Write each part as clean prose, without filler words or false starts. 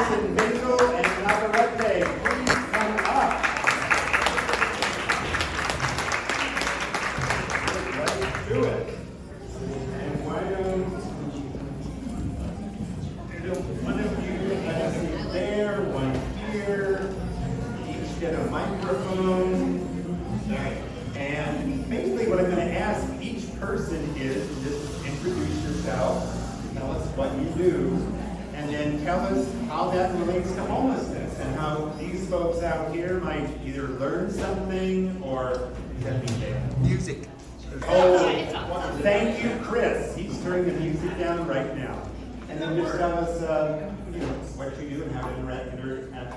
Councilperson Bingle and Navarrete, please come up. Let's do it. And why don't one of you, let us see there, one here, each get a microphone. And basically what I'm going to ask each person is to just introduce yourself, tell us what you do, and then tell us how that relates to homelessness and how these folks out here might either learn something or Music. Oh, thank you, Chris. He's turning the music down right now. And then just tell us what you do and how to interact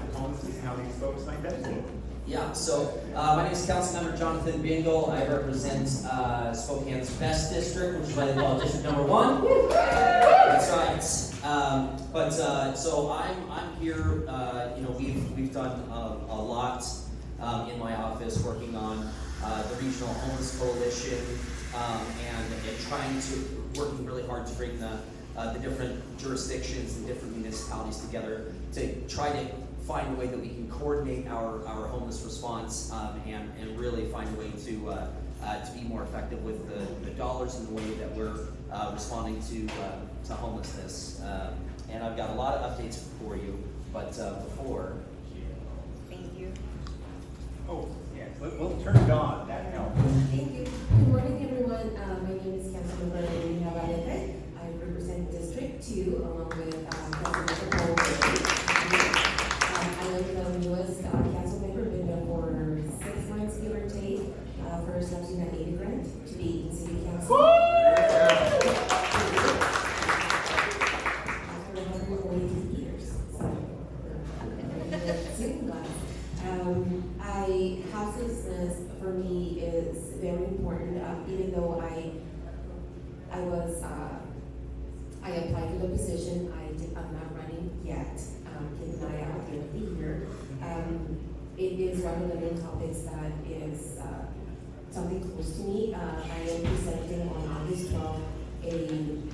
with homelessness and how these folks might benefit. Yeah, so my name is Councilmember Jonathan Bingle. I represent Spokane's best district, which is why they call it District Number 1. That's right. So I'm here. We've done a lot in my office working on the Regional Homeless Coalition and working really hard to bring the different jurisdictions and different municipalities together to try to find a way that we can coordinate our homeless response and really find a way to be more effective with the dollars and the way that we're responding to homelessness. And I've got a lot of updates for you, but before. Thank you. Oh, yes, we'll turn it on. That helps. Thank you. Good morning, everyone. My name is Councilmember Navarrete. I represent District 2 along with Councilmember Paul. I am the newest council member, been there for 6 months, give or take. First, I've seen an 80 grant to be in city council. After 142 years. Houselessness for me is very important. Even though I applied for the position, I'm not running yet. Keep an eye out at the end of the year. It is one of the main topics that is something close to me. I am presenting on August 12th a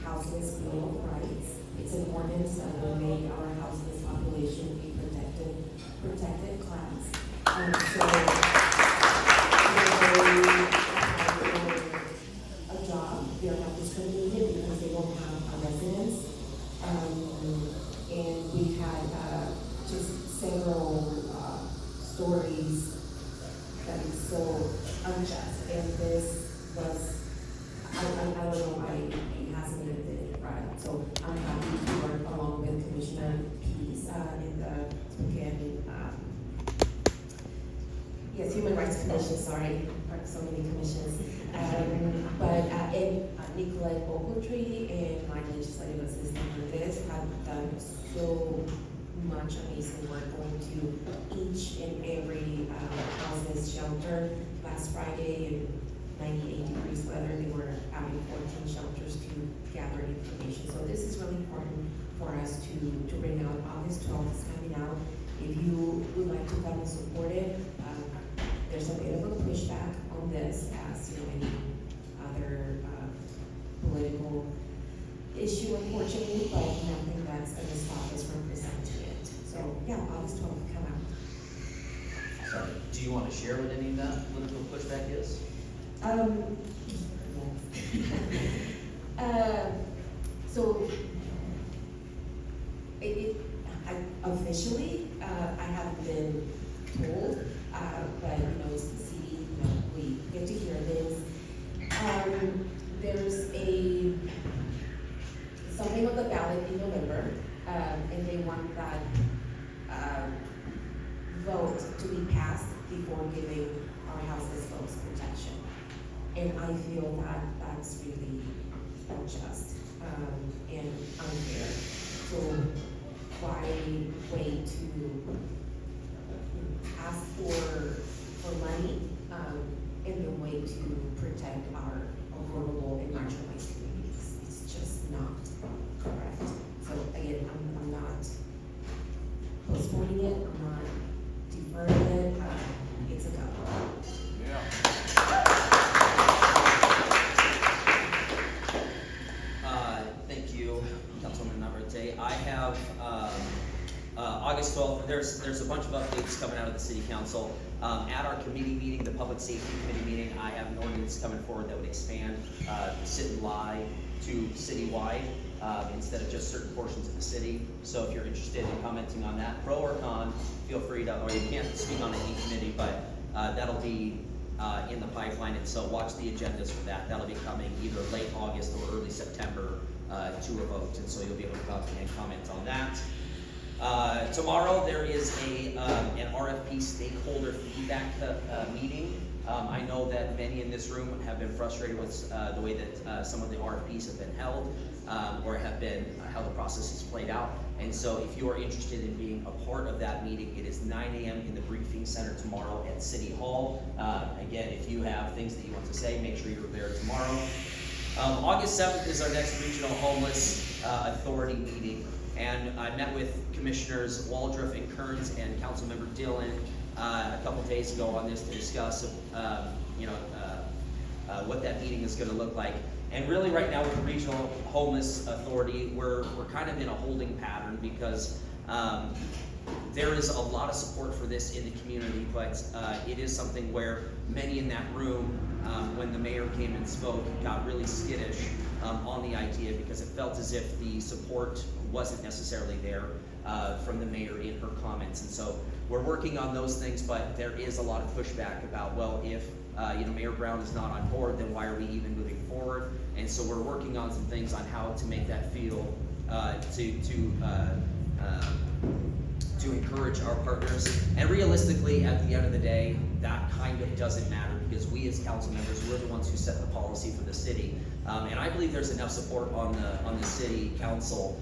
houseless bill of rights. It's an ordinance that will make our houseless population a protected class. So a job, they're not discriminated because they don't have a residence. And we've had just several stories that is so unjust. And this was, I don't know why it hasn't been right. So I'm happy to work along with Commissioner Pease in the Spokane, Human Rights Commission, sorry, so many commissions. And Nicolette Ogletree and my legislative assistant for this have done so much amazing work going to each and every homeless shelter. Last Friday in 98 degrees weather, they were having 14 shelters to gather information. So this is really important for us to bring out. August 12th is coming out. If you would like to come and support it, there's a bit of a pushback on this, as any other political issue, unfortunately, but nothing that's going to stop us from presenting it. So yeah, August 12th, come out. Sorry, do you want to share what any of that political pushback is? So officially, I haven't been told, but it's the city. We get to hear things. There's something on the ballot in November, and they want that vote to be passed before giving our houseless folks protection. And I feel that that's really unjust and unfair. So why wait to ask for money and then wait to protect our vulnerable and marginalized communities? It's just not correct. So again, I'm not postponing it. I'm not deferring it. It's a go. Thank you, Councilwoman Navarrete. I have August 12th, there's a bunch of updates coming out of the city council. At our committee meeting, the public safety committee meeting, I have an ordinance coming forward that would expand the sit and lie to citywide instead of just certain portions of the city. So if you're interested in commenting on that, pro or con, feel free to, or you can't speak on any committee, but that'll be in the pipeline, and so watch the agendas for that. That'll be coming either late August or early September to a vote, and so you'll be able to come and comment on that. Tomorrow there is an RFP stakeholder feedback meeting. I know that many in this room have been frustrated with the way that some of the RFPs have been held, or have been how the process has played out. And so if you are interested in being a part of that meeting, it is 9 a.m. in the briefing center tomorrow at City Hall. Again, if you have things that you want to say, make sure you're there tomorrow. August 7th is our next Regional Homeless Authority meeting. And I met with Commissioners Waldrop and Kearns and Councilmember Dillon a couple days ago on this to discuss what that meeting is going to look like. And really right now with the Regional Homeless Authority, we're kind of in a holding pattern because there is a lot of support for this in the community, but it is something where many in that room, when the mayor came and spoke, got really skittish on the idea because it felt as if the support wasn't necessarily there from the mayor in her comments. And so we're working on those things, but there is a lot of pushback about, well, if Mayor Brown is not on board, then why are we even moving forward? And so we're working on some things on how to make that feel to encourage our partners. And realistically, at the end of the day, that kind of doesn't matter because we as council members, we're the ones who set the policy for the city. And I believe there's enough support on the city council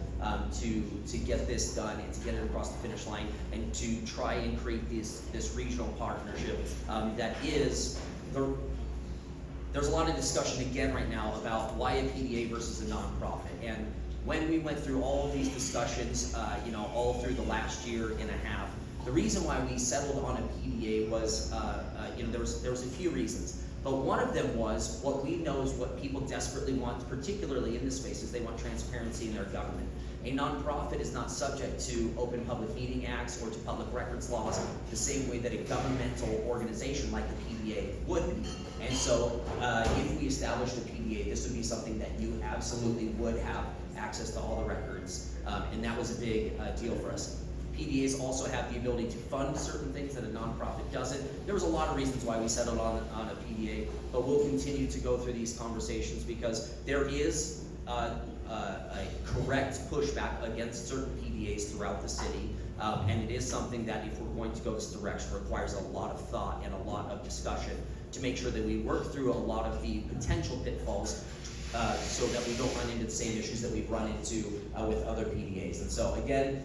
to get this done and to get it across the finish line and to try and create this regional partnership that is there's a lot of discussion again right now about why a PDA versus a nonprofit. And when we went through all of these discussions, all through the last year and a half, the reason why we settled on a PDA was, there was a few reasons. But one of them was what we know is what people desperately want, particularly in this space, is they want transparency in their government. A nonprofit is not subject to open public meeting acts or to public records laws the same way that a governmental organization like the PDA would be. And so if we established a PDA, this would be something that you absolutely would have access to all the records. And that was a big deal for us. PDAs also have the ability to fund certain things that a nonprofit doesn't. There was a lot of reasons why we settled on a PDA, but we'll continue to go through these conversations because there is a correct pushback against certain PDAs throughout the city, and it is something that if we're going to go this direction requires a lot of thought and a lot of discussion to make sure that we work through a lot of the potential pitfalls so that we don't run into the same issues that we've run into with other PDAs. And so again,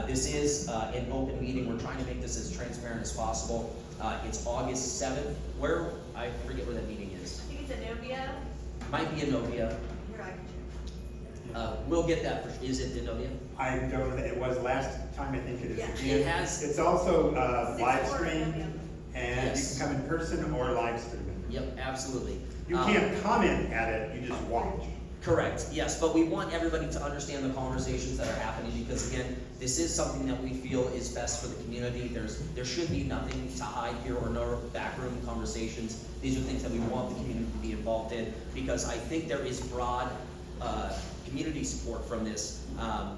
this is an open meeting. We're trying to make this as transparent as possible. It's August 7th. I forget where that meeting is. I think it's a Novia. Might be in Novia. Here, I can check. We'll get that. Is it in Novia? I don't know, it was last time, I think it is. Yeah. again. It has. It's also 6 live or stream, Novia. and Yes. you can come in person or live stream it. Yep, absolutely. You can't comment at it, you just watch. Correct, yes, but we want everybody to understand the conversations that are happening because again, this is something that we feel is best for the community. There should be nothing to hide here or no backroom conversations. These are things that we want the community to be involved in because I think there is broad community support from this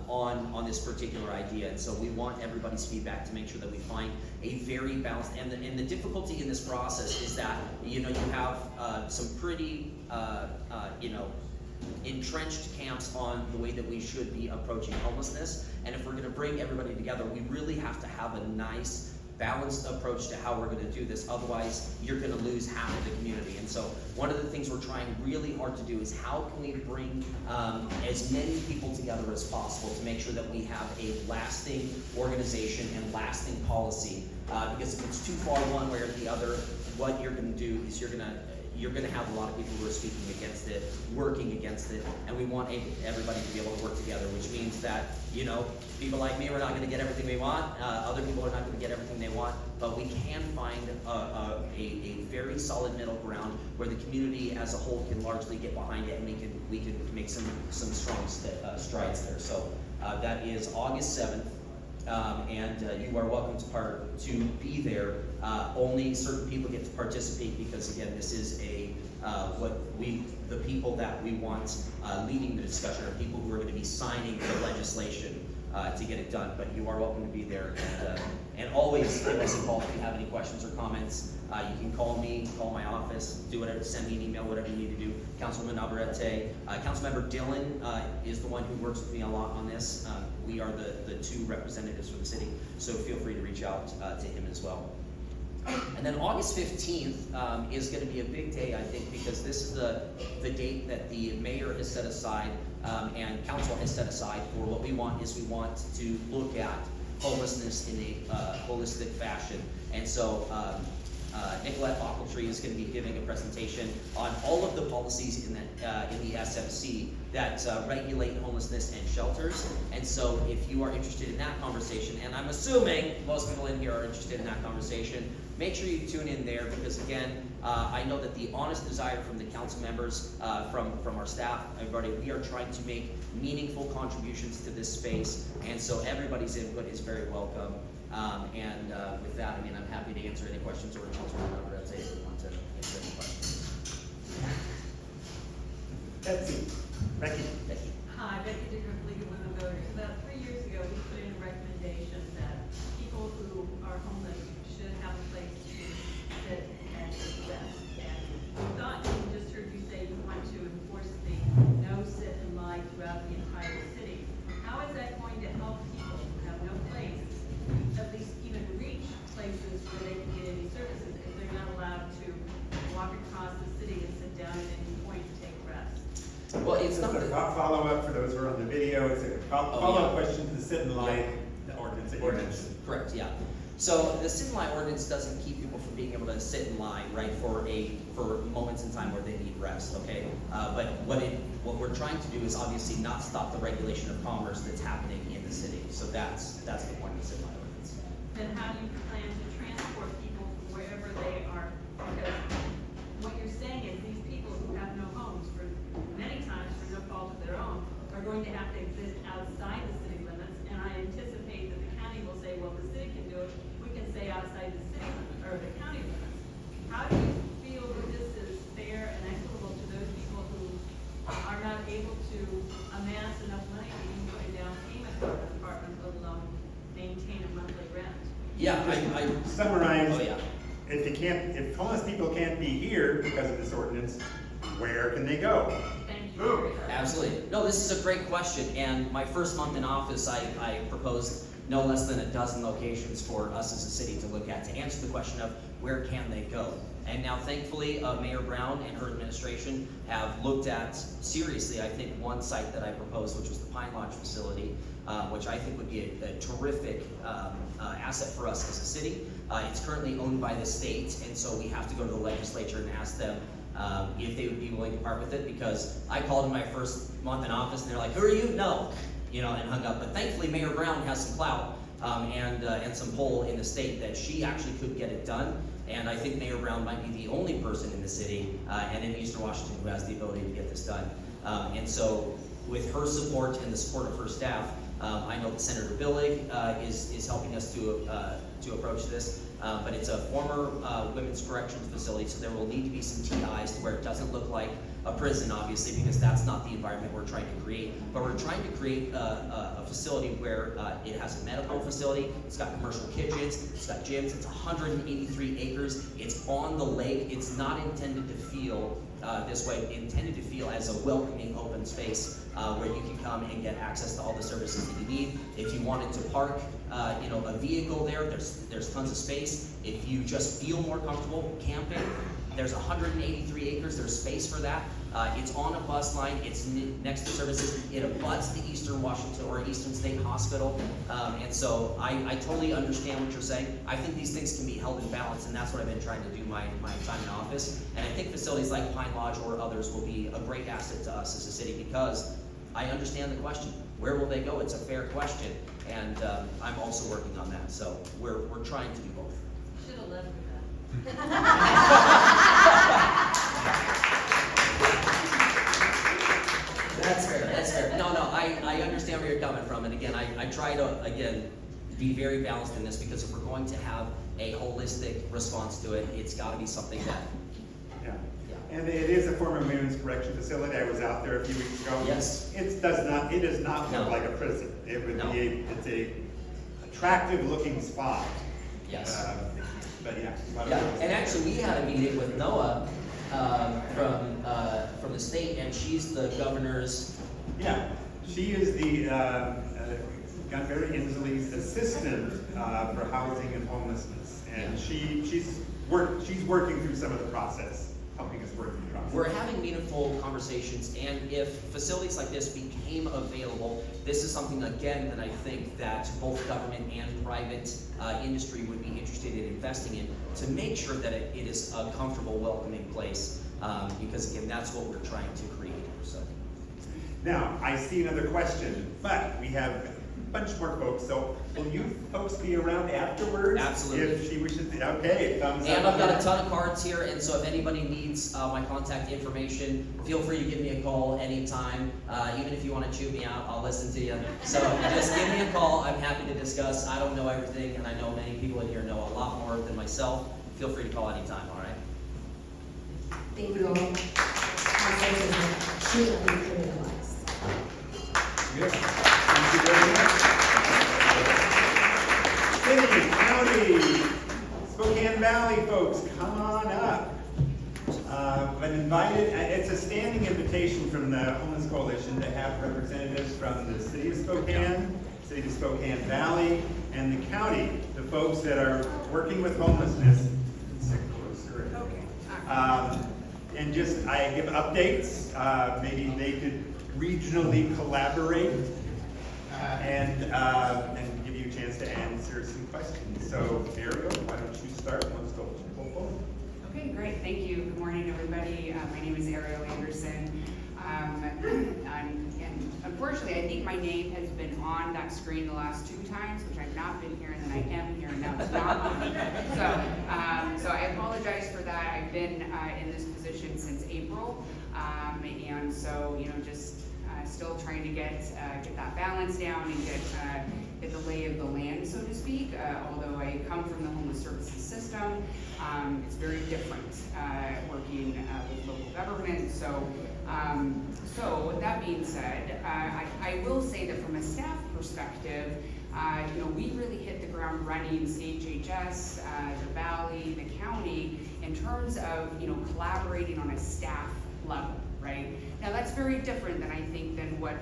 on this particular idea, and so we want everybody's feedback to make sure that we find a very balanced. And the difficulty in this process is that you have some pretty entrenched camps on the way that we should be approaching homelessness, and if we're going to bring everybody together, we really have to have a nice balanced approach to how we're going to do this. Otherwise, you're going to lose half of the community. And so one of the things we're trying really hard to do is how can we bring as many people together as possible to make sure that we have a lasting organization and lasting policy. Because if it's too far one way or the other, what you're going to do is you're going to have a lot of people who are speaking against it, working against it, and we want everybody to be able to work together, which means that, people like me, we're not going to get everything we want, other people are not going to get everything they want, but we can find a very solid middle ground where the community as a whole can largely get behind it, and we can make some strong strides there. So that is August 7th. and you are welcome to be there. Only certain people get to participate because, again, this is the people that we want leading the discussion are people who are going to be signing the legislation to get it done. But you are welcome to be there, and always get us involved if you have any questions or comments. You can call me, call my office, do whatever, send me an email, whatever you need to do. Councilman Navarrete, Councilmember Dillon is the one who works with me a lot on this. We are the two representatives for the city, so feel free to reach out to him as well. And then August 15th is going to be a big day, I think, because this is the date that the mayor has set aside and council has set aside for what we want to look at homelessness in a holistic fashion. And so Nicolette Ochiltree is going to be giving a presentation on all of the policies in the SMC that regulate homelessness and shelters. And so if you are interested in that conversation, and I'm assuming most people in here are interested in that conversation, make sure you tune in there because, again, I know that the honest desire from the council members, from our staff, everybody, we are trying to make meaningful contributions to this space, and so everybody's input is very welcome. With that, I mean, I'm happy to answer any questions or Councilman Navarrete if you want to answer any questions. Becky. Hi, Becky Dickert, League of Women Voters. About 3 years ago, we put in a recommendation that people who are homeless should have a place to sit and rest. And we thought, we just heard you say you want to enforce the no sit and lie throughout the entire city. How is that going to help people who have no place, at least even reach places where they can get any services if they're not allowed to walk across the city and sit down at any point to take rest? Well, it's not a follow-up for those who are on the video. It's a follow-up question to the sit and lie ordinance that you mentioned. Correct, yeah. So the sit and lie ordinance doesn't keep people from being able to sit and lie, right, for moments in time where they need rest, okay? But what we're trying to do is obviously not stop the regulation of commerce that's happening in the city. So that's the point of the sit and lie ordinance. Then how do you plan to transport people wherever they are? Because what you're saying is these people who have no homes, for many times for no fault of their own, are going to have to exist outside the city limits. And I anticipate that the county will say, well, the city can do it, we can stay outside the city limits, or the county limits. How do you feel that this is fair and equitable to those people who are not able to amass enough money to even put a down payment for an apartment, let alone maintain a monthly rent? Yeah, I Summarize. Oh, yeah. If homeless people can't be here because of this ordinance, where can they go? Thank you. Absolutely. No, this is a great question. And my first month in office, I proposed no less than a dozen locations for us as a city to look at to answer the question of where can they go. And now, thankfully, Mayor Brown and her administration have looked at seriously, I think, one site that I proposed, which was the Pine Lodge facility, which I think would be a terrific asset for us as a city. It's currently owned by the state, and so we have to go to the legislature and ask them if they would be willing to part with it, because I called in my first month in office and they're like, who are you? No, and hung up. But thankfully Mayor Brown has some clout and some pull in the state that she actually could get it done. And I think Mayor Brown might be the only person in the city and in Eastern Washington who has the ability to get this done. And so with her support and the support of her staff, I know that Senator Billig is helping us to approach this, but it's a former women's corrections facility, so there will need to be some TIs to where it doesn't look like a prison, obviously, because that's not the environment we're trying to create. But we're trying to create a facility where it has a medical facility, it's got commercial kitchens, it's got gyms, it's 183 acres, it's on the lake, it's not intended to feel this way, intended to feel as a welcoming open space where you can come and get access to all the services that you need. If you wanted to park a vehicle there's tons of space. If you just feel more comfortable camping, there's 183 acres, there's space for that. It's on a bus line, it's next to services, it abuts the Eastern Washington or Eastern State Hospital, and so I totally understand what you're saying. I think these things can be held in balance, and that's what I've been trying to do my time in office. And I think facilities like Pine Lodge or others will be a great asset to us as a city, because I understand the question. Where will they go? It's a fair question, and I'm also working on that, so we're trying to do both. Should have led with that. That's fair. No, I understand where you're coming from, and again, I try to, be very balanced in this, because if we're going to have a holistic response to it, it's gotta be something that, Yeah. yeah. And it is a former women's correction facility. I was out there a few weeks ago. Yes. It does not No. look like a prison. It would No. it's a attractive looking spot. Yes. But yeah. Yeah, and actually, we had a meeting with Noah from the state, and she's the governor's. Yeah, she is the Governor Inslee's assistant for housing and homelessness, and she's working through some of the process, helping us work through the process. We're having meaningful conversations, and if facilities like this became available, this is something, again, that I think that both government and private industry would be interested in investing in, to make sure that it is a comfortable, welcoming place, because again, that's what we're trying to create, so. Now, I see another question, but we have a bunch more folks, so will you folks be around afterwards? Absolutely. If she wishes to, okay, thumbs up. And I've got a ton of cards here, and so if anybody needs my contact information, feel free to give me a call anytime. Even if you want to chew me out, I'll listen to you. So just give me a call. I'm happy to discuss. I don't know everything, and I know many people in here know a lot more than myself. Feel free to call anytime, all right? Thank you all. Homelessness should not be criminalized. Yes. Thank you very much. City, county, Spokane Valley folks, come on up. I've been invited, it's a standing invitation from the Homeless Coalition to have representatives from the City of Spokane, City of Spokane Valley, and the county, the folks that are working with homelessness. Sit closer. And just, I give updates, maybe they could regionally collaborate and give you a chance to answer some questions. So Ariel, why don't you start? Let's go. Okay, great. Thank you. Good morning, everybody. My name is Ariel Anderson. And unfortunately, I think my name has been on that screen the last 2 times, which I've not been here, and then I am here, and now it's not on. So I apologize for that. I've been in this position since April, and so just still trying to get that balance down and get the lay of the land, so to speak. Although I come from the homeless services system, it's very different working with local government. So with that being said, I will say that from a staff perspective, we really hit the ground running, CHHS, the Valley, the county, in terms of collaborating on a staff level, right? Now that's very different than what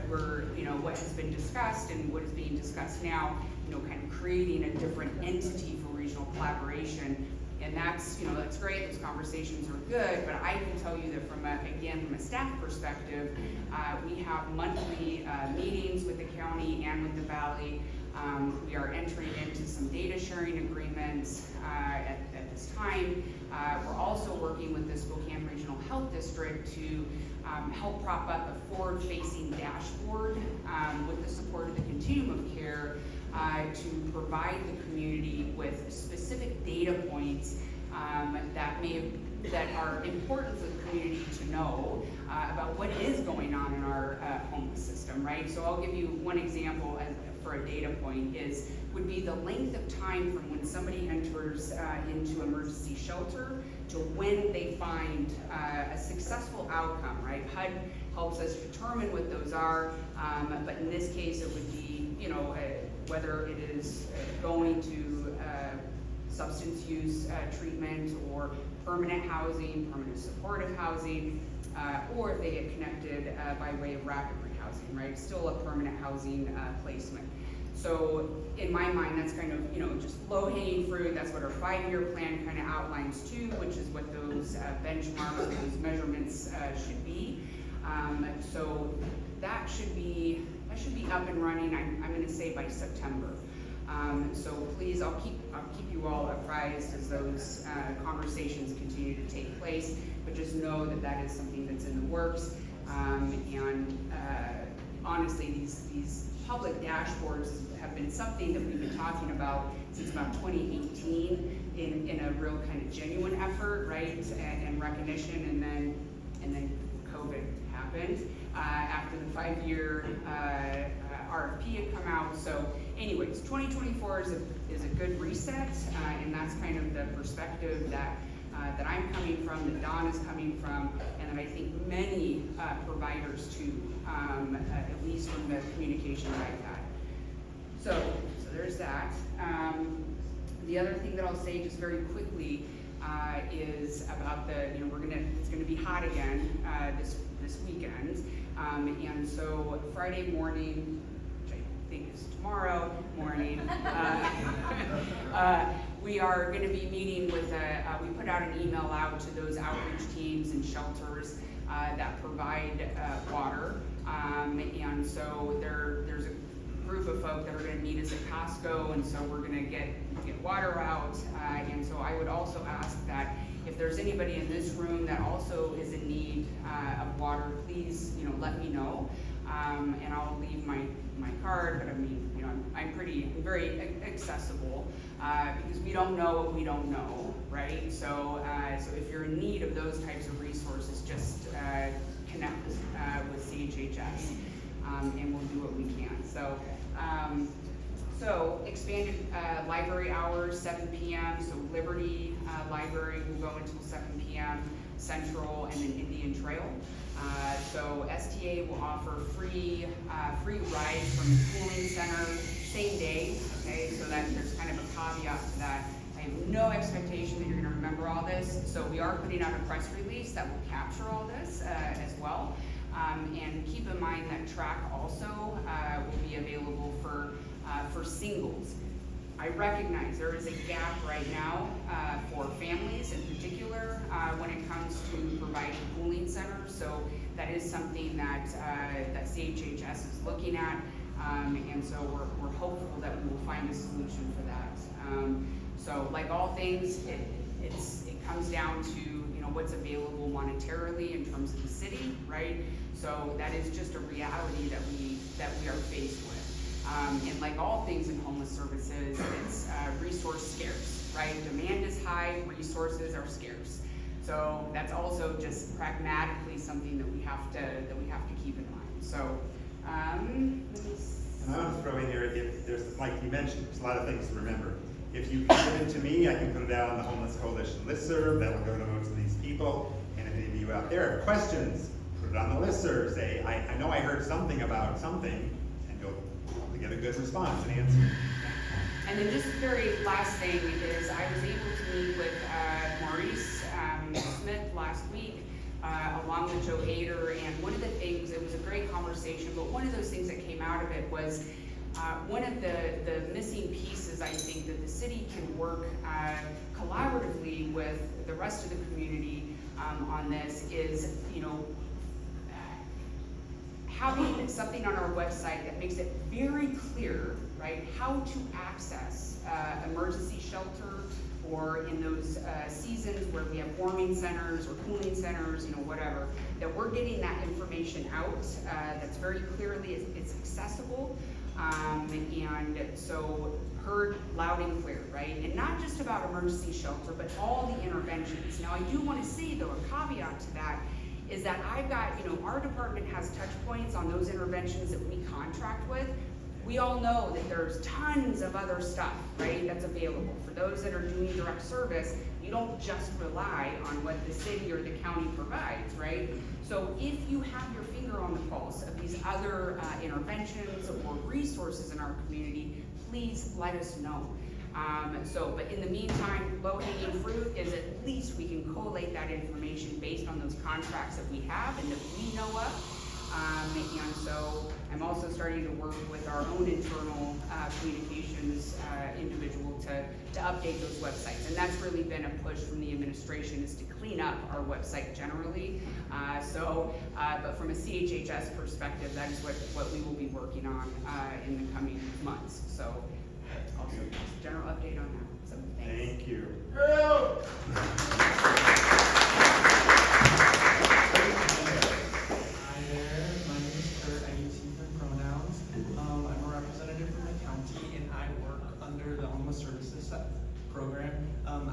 what has been discussed and what is being discussed now, kind of creating a different entity for regional collaboration. And that's great, those conversations are good, but I can tell you that from a staff perspective, we have monthly meetings with the county and with the Valley. We are entering into some data sharing agreements at this time. We're also working with the Spokane Regional Health District to help prop up a forward-facing dashboard with the support of the Continuum of Care to provide the community with specific data points that are important for the community to know about what is going on in our homeless system, right? So I'll give you one example for a data point would be the length of time from when somebody enters into emergency shelter to when they find a successful outcome, right? HUD helps us determine what those are, but in this case it would be, whether it is going to substance use treatment or permanent housing, permanent supportive housing, or if they get connected by way of rapid rehousing, right? Still a permanent housing placement. So in my mind, that's kind of, just low-hanging fruit. That's what our 5-year plan kind of outlines too, which is what those benchmarks, those measurements should be. So that should be up and running, I'm going to say by September. So please, I'll keep you all apprised as those conversations continue to take place, but just know that that is something that's in the works. And honestly, these public dashboards have been something that we've been talking about since about 2018 in a real kind of genuine effort, right, and recognition, and then COVID happened. After the 5-year RFP had come out. So anyways, 2024 is a good reset, and that's kind of the perspective that I'm coming from, that Don is coming from, and that I think many providers too, at least from the communication that I've had. So there's that. The other thing that I'll say just very quickly is about it's gonna be hot again this weekend, and so Friday morning, which I think is tomorrow morning, we are going to be meeting with we put out an email out to those outreach teams and shelters that provide water, and so there's a group of folk that are going to meet us at Costco, and so we're going to get water out, and so I would also ask that if there's anybody in this room that also is in need of water, please, let me know, and I'll leave my card, but I mean, I'm very accessible, because we don't know what we don't know, right? So if you're in need of those types of resources, just connect with CHHS, and we'll do what we can. So expanded library hours, 7 p.m. So Liberty Library will go until 7 p.m. Central, and then Indian Trail. So STA will offer free rides from the schooling center same day. Okay, so that there's kind of a caveat to that. I have no expectation that you're going to remember all this. So we are putting out a press release that will capture all this as well. And keep in mind that track also will be available for singles. I recognize there is a gap right now for families in particular when it comes to providing cooling centers. So that is something that CHHS is looking at, and so we're hopeful that we will find a solution for that. So like all things, it comes down to what's available monetarily in terms of the city, right? So that is just a reality that we are faced with. And like all things in homeless services, it's resource scarce, right? Demand is high, resources are scarce. So that's also just pragmatically something that we have to keep in mind. So, And I want to throw in here, if there's, like you mentioned, there's a lot of things to remember. If you give it to me, I can put it out on the Homeless Coalition listserv. That will go to most of these people. And if any of you out there have questions, put it on the listserv. Say, I know I heard something about something, and you'll get a good response and answer. And then just the very last thing is I was able to meet with Maurice Smith last week, along with Joe Ader, and one of the things, it was a great conversation, but one of those things that came out of it was one of the missing pieces, I think, that the city can work collaboratively with the rest of the community on this is, having something on our website that makes it very clear, right, how to access emergency shelter, or in those seasons where we have warming centers or cooling centers, whatever, that we're getting that information out that's very clearly, it's accessible, and so heard loud and clear, right? And not just about emergency shelter, but all the interventions. Now I do want to say though, a caveat to that is that I've got, our department has touch points on those interventions that we contract with. We all know that there's tons of other stuff, right, that's available. For those that are doing direct service, you don't just rely on what the city or the county provides, right? So if you have your finger on the pulse of these other interventions or resources in our community, please let us know. But in the meantime, low-hanging fruit is at least we can collate that information based on those contracts that we have and that we know of. And so I'm also starting to work with our own internal communications individual to update those websites. And that's really been a push from the administration, is to clean up our website generally. But from a CHHS perspective, that is what we will be working on in the coming months. So also just a general update on that. So thanks. Thank you. Hi there, my name is Kurt. I use he, her pronouns. I'm a representative from the county, and I work under the Homeless Services program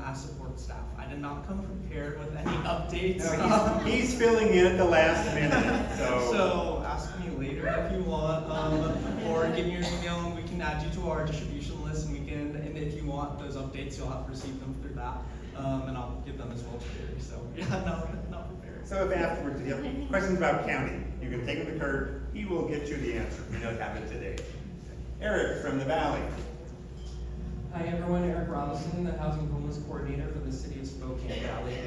as support staff. I did not come prepared with any updates. No, he's filling in at the last minute, So ask me later if you want, or give me your email and we can add you to our distribution list, and if you want those updates, you'll have to receive them through that, and I'll give them as well to Gary. So yeah, not prepared. So if afterwards you have questions about county, you can take him to Kurt, he will get you the answer. We don't have it today. Eric from the Valley. Hi everyone, Eric Robinson, the Housing Homeless Coordinator for the City of Spokane Valley.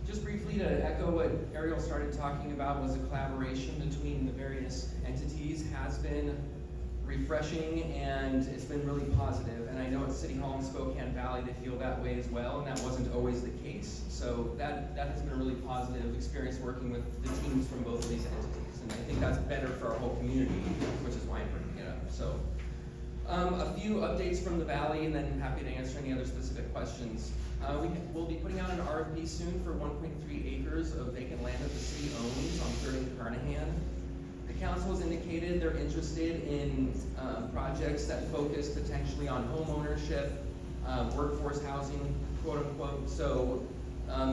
Just briefly to echo what Ariel started talking about, was a collaboration between the various entities has been refreshing and it's been really positive. And I know at City Hall in Spokane Valley they feel that way as well, and that wasn't always the case. So that has been a really positive experience working with the teams from both of these entities. And I think that's better for our whole community, which is why I'm bringing it up. So a few updates from the Valley, and then I'm happy to answer any other specific questions. We'll be putting out an RFP soon for 1.3 acres of vacant land that the city owns on 3rd and Carnahan. The council has indicated they're interested in projects that focus potentially on home ownership, workforce housing, quote unquote. So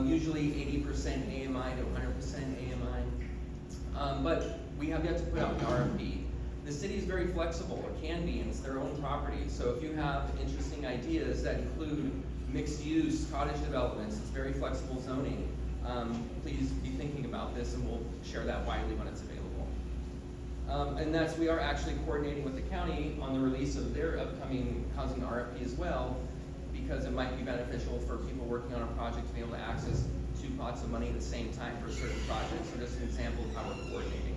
usually 80% AMI to 100% AMI. But we have yet to put out the RFP. The city is very flexible, it can be, and it's their own property. So if you have interesting ideas that include mixed use, cottage developments, it's very flexible zoning. Please be thinking about this and we'll share that widely when it's available. And we are actually coordinating with the county on the release of their upcoming housing RFP as well, because it might be beneficial for people working on a project to be able to access 2 pots of money at the same time for certain projects. So just an example of how we're coordinating.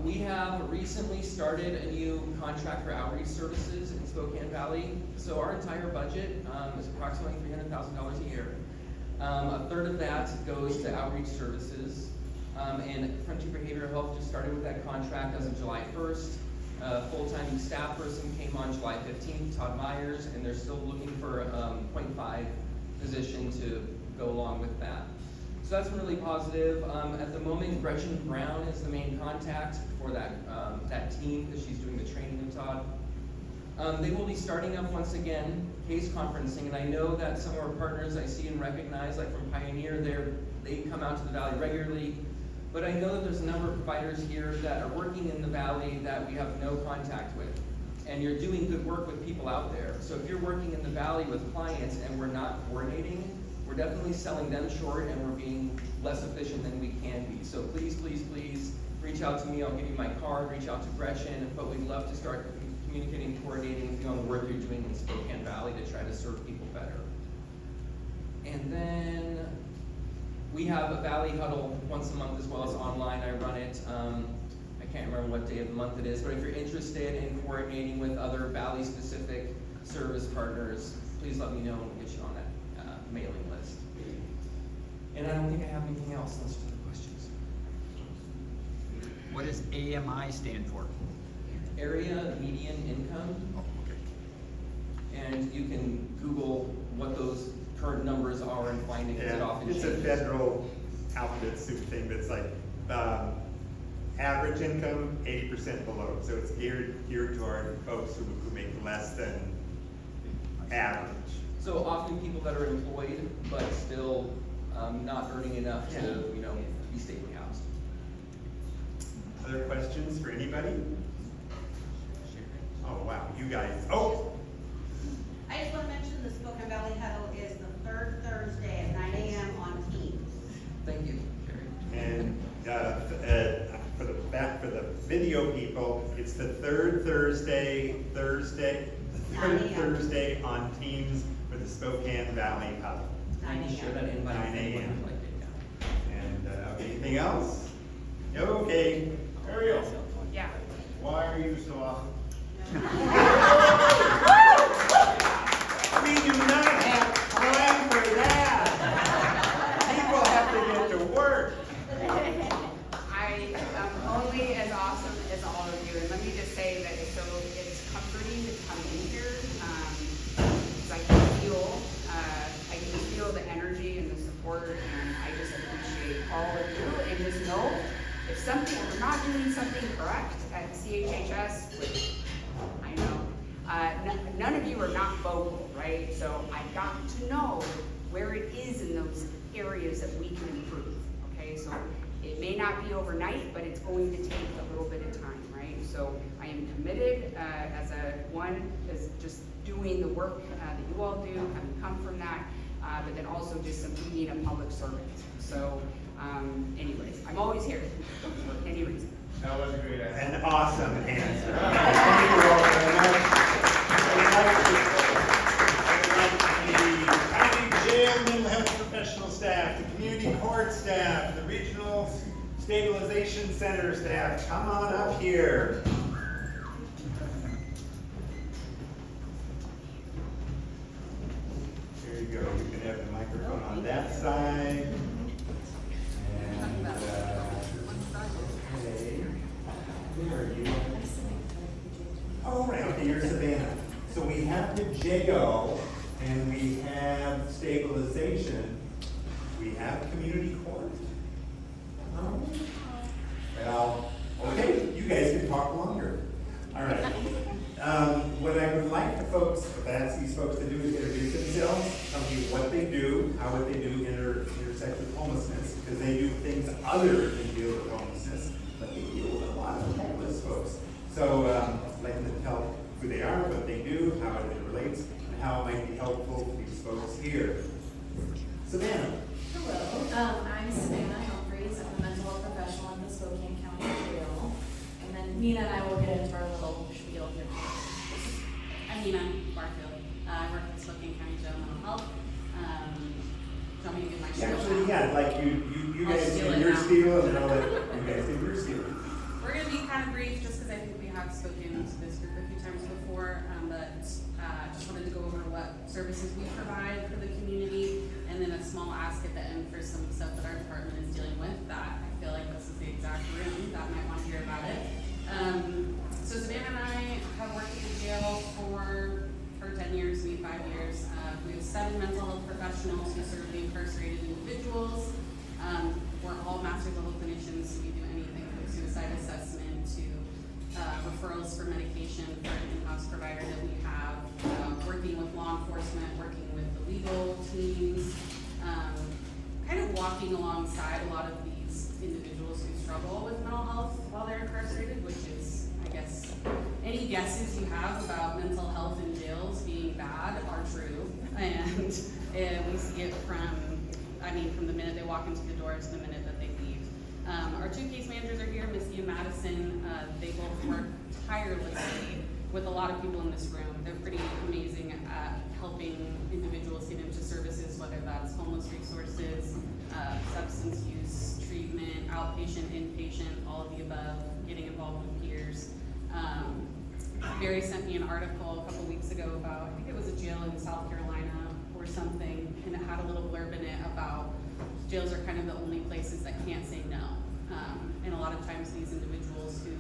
We have recently started a new contract for outreach services in Spokane Valley. So our entire budget is approximately $300,000 a year. A third of that goes to outreach services. And Frontier Behavioral Health just started with that contract as of July 1st. A full-time staff person came on July 15th, Todd Myers, and they're still looking for a 0.5 position to go along with that. So that's really positive. At the moment, Gretchen Brown is the main contact for that team because she's doing the training with Todd. They will be starting up once again case conferencing, and I know that some of our partners I see and recognize, like from Pioneer, they come out to the Valley regularly. But I know that there's a number of providers here that are working in the Valley that we have no contact with. And you're doing good work with people out there. So if you're working in the Valley with clients and we're not coordinating, we're definitely selling them short and we're being less efficient than we can be. So please, please, please reach out to me. I'll give you my card, reach out to Gretchen, but we'd love to start communicating, coordinating with you on the work you're doing in Spokane Valley to try to serve people better. And then we have a Valley Huddle once a month as well as online. I run it. I can't remember what day of the month it is, but if you're interested in coordinating with other Valley-specific service partners, please let me know and we'll get you on that mailing list. And I don't think I have anything else unless you have questions. What does AMI stand for? Area median income. Oh, okay. And you can Google what those current numbers are and find it because it often it's changes. a federal alphabet soup thing that's like average income 80% below. So it's geared toward folks who make less than average. So often people that are employed but still not earning enough to be stably housed. Other questions for anybody? Oh wow, you guys. Oh! I just want to mention the Spokane Valley Huddle is the third Thursday at 9 a.m. on Teams. Thank you, Carrie. And for the video people, it's the third Thursday on Teams for the Spokane Valley Huddle. I can share that invite. 9 a.m. if anyone would like it, And anything else? Okay, Ariel. Yeah. Why are you so awesome? We do not have time for that. People have to get to work. I am only as awesome as all of you, and let me just say that it's comforting to come in here. Because I can feel the energy and the support, and I just appreciate all of you. And just know, if we're not doing something correct at CHHS, which I know, none of you are not vocal, right? So I got to know where it is in those areas that we can improve, okay? So it may not be overnight, but it's going to take a little bit of time, right? So I am committed as just doing the work that you all do, having come from that, but then also just being a public servant. So anyways, I'm always here for any reason. That was a great answer. An awesome answer. Thank you all very much. The county jail mental health professional staff, the community court staff, the regional stabilization center staff, come on up here. There you go. You can have the microphone on that side. And okay. Where are you? Oh, right. Okay, you're Savannah. So we have the jail, and we have stabilization. We have community court. Oh. Well, okay, you guys can talk longer. All right. What I would like the folks, ask these folks to do is introduce themselves, tell me what they do, how what they do intersect with homelessness, because they do things other than deal with homelessness, but they deal with a lot of homeless folks. So I'd like them to tell who they are, what they do, how it relates, and how it might be helpful to these folks here. Savannah. Hello, I'm Savannah Humphreys. I'm a mental health professional in the Spokane County Jail. And then Nina and I will get into our little spiel here. I'm Nina Barfield. I work at the Spokane County Jail Mental Health. Do you want me to get my spiel? Actually, yeah, like you I'll guys steal do it your now. spiel, and I'll let you guys do your spiel. We're going to be kind of brief just because I think we have spoken to this group a few times before, but just wanted to go over what services we provide for the community, and then a small ask at the end for some stuff that our department is dealing with that I feel like this is the exact room that might want to hear about it. So Savannah and I have worked at the jail for 10 years, maybe 5 years. We have 7 mental health professionals who serve the incarcerated individuals. We're all master level clinicians, so we do anything from suicide assessment to referrals for medication for an in-house provider that we have, working with law enforcement, working with the legal teams, kind of walking alongside a lot of these individuals who struggle with mental health while they're incarcerated, which is, I guess, any guesses you have about mental health in jails being bad are true, and we see it from the minute they walk into the door to the minute that they leave. Our 2 case managers are here, Misty and Madison. They both work tirelessly with a lot of people in this room. They're pretty amazing at helping individuals get into services, whether that's homeless resources, substance use treatment, outpatient, inpatient, all of the above, getting involved with peers. Barry sent me an article a couple weeks ago about, I think it was a jail in South Carolina or something, and it had a little blurb in it about jails are kind of the only places that can't say no. And a lot of times these individuals who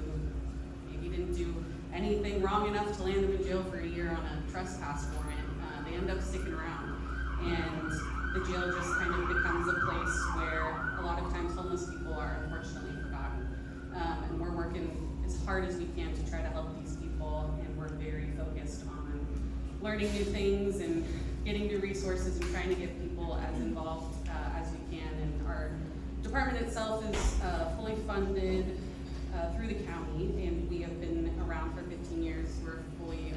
maybe didn't do anything wrong enough to land them in jail for a year on a trespass warrant, they end up sticking around. And the jail just kind of becomes a place where a lot of times homeless people are unfortunately forgotten. And we're working as hard as we can to try to help these people, and we're very focused on learning new things and getting new resources and trying to get people as involved as we can. And our department itself is fully funded through the county, and we have been around for 15 years. We're a fully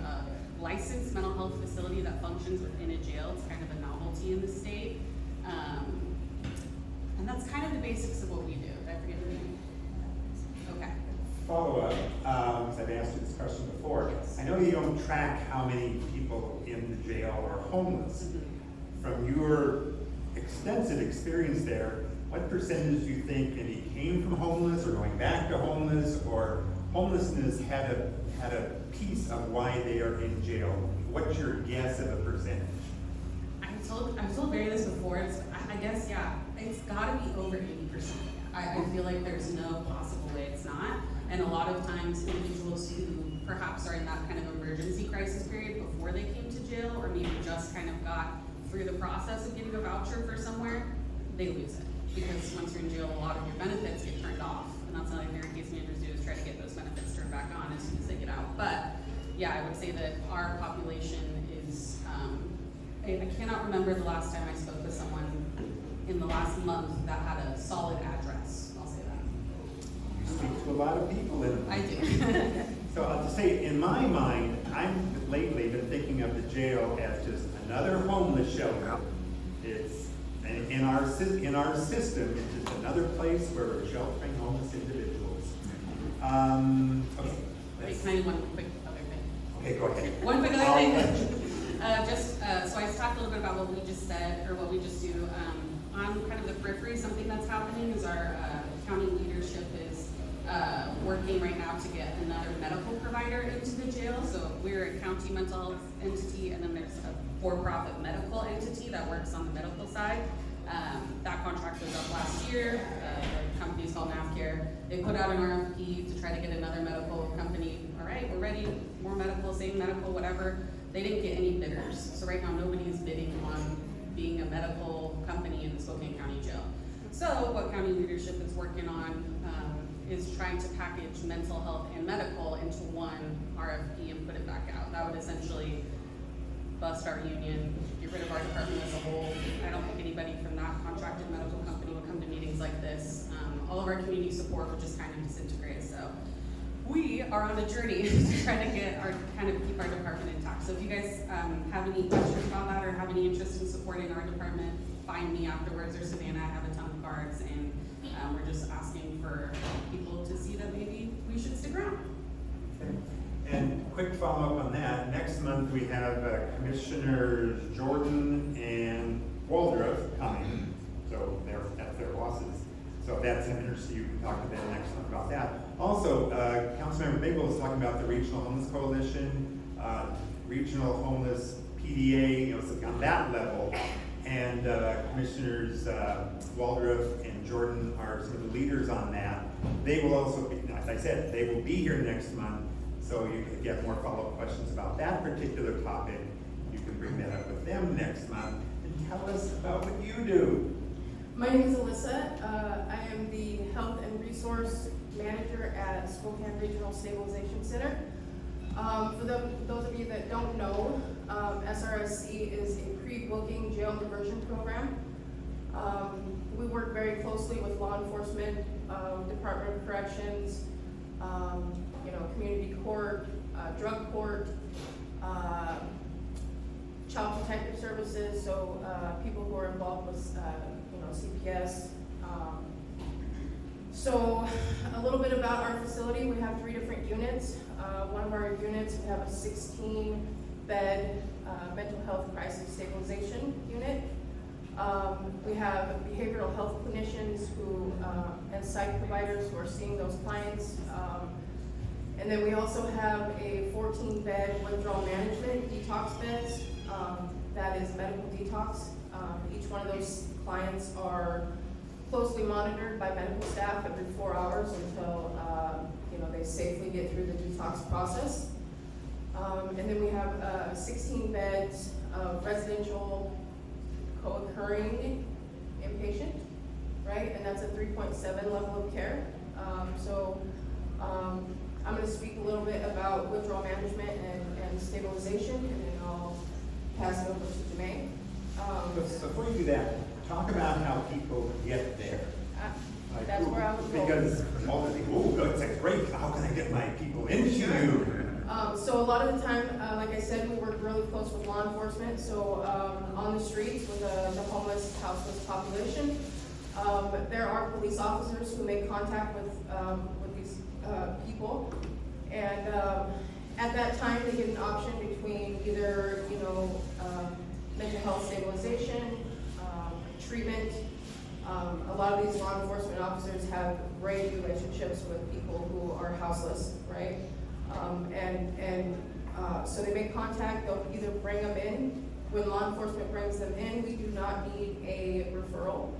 licensed mental health facility that functions within a jail. It's kind of a novelty in the state. And that's kind of the basics of what we do. Did I forget anything? Okay. Follow-up, because I've asked you this question before. I know you don't track how many people in the jail are homeless. From your extensive experience there, what percentage do you think maybe came from homeless or going back to homeless, or homelessness had a piece of why they are in jail? What's your guess of a percentage? I've told Barry this before. I guess, yeah, it's gotta be over 80%. I feel like there's no possible way it's not. And a lot of times individuals who perhaps are in that kind of emergency crisis period before they came to jail, or maybe just kind of got through the process of getting a voucher for somewhere, they lose it. Because once you're in jail, a lot of your benefits get turned off. And that's something their case managers do, is try to get those benefits turned back on as soon as they get out. But yeah, I would say that our population is, I cannot remember the last time I spoke with someone in the last month that had a solid address, I'll say that. You speak to a lot of people in. I do. So I'll just say, in my mind, I'm lately been thinking of the jail as just another homeless shelter. It's, and in our system, it's just another place where we're sheltering homeless individuals. Okay. Wait, can I do one quick other thing? Okay, go ahead. One quick other I'll thing. let you. So I talked a little bit about what we just said, or what we just do. On kind of the periphery, something that's happening is our county leadership is working right now to get another medical provider into the jail. So we're a county mental health entity, and then there's a for-profit medical entity that works on the medical side. That contract was up last year. The company's called NavCare. They put out an RFP to try to get another medical company. All right, we're ready, more medical, same medical, whatever. They didn't get any bidders. So right now, nobody is bidding on being a medical company in the Spokane County Jail. So what county leadership is working on is trying to package mental health and medical into one RFP and put it back out. That would essentially bust our union, get rid of our department as a whole. I don't think anybody from that contracted medical company would come to meetings like this. All of our community support would just kind of disintegrate. So we are on a journey to try to get our, kind of keep our department intact. So if you guys have any questions about that or have any interest in supporting our department, find me afterwards or Savannah. I have a ton of cards, and we're just asking for people to see that maybe we should stick around. Okay. And quick follow-up on that, next month we have Commissioners Jordan and Waldrop coming, so that's their bosses. So if that's of interest to you, can talk to them next month about that. Also, Councilmember Bigelow was talking about the Regional Homeless Coalition, Regional Homeless PDA, you know, so on that level. And Commissioners Waldrop and Jordan are some of the leaders on that. They will also be, as I said, they will be here next month. So if you have more follow-up questions about that particular topic, you can bring that up with them next month and tell us about what you do. My name is Alyssa. I am the Health and Resource Manager at Spokane Regional Stabilization Center. For those of you that don't know, SRSC is a pre-booking jail diversion program. We work very closely with law enforcement, Department of Corrections, community court, drug court, child protective services, so people who are involved with CPS. So a little bit about our facility. We have 3 different units. One of our units, we have a 16-bed mental health crisis stabilization unit. We have behavioral health clinicians who and psych providers who are seeing those clients. And then we also have a 14-bed withdrawal management detox beds. That is medical detox. Each one of those clients are closely monitored by medical staff every 4 hours until they safely get through the detox process. And then we have 16 beds of residential co-occurring inpatient, right? And that's a 3.7 level of care. I'm going to speak a little bit about withdrawal management and stabilization, and then I'll pass it over to Jermaine. Before you do that, talk about how people get there. That's where I was going. Because all the people, that's great, how can I get my people into you? So a lot of the time, like I said, we work really close with law enforcement. So on the streets with the homeless, houseless population, there are police officers who make contact with these people, and at that time they get an option between either mental health stabilization, treatment. A lot of these law enforcement officers have great relationships with people who are houseless, right? So they make contact, they'll either bring them in. When law enforcement brings them in, we do not need a referral,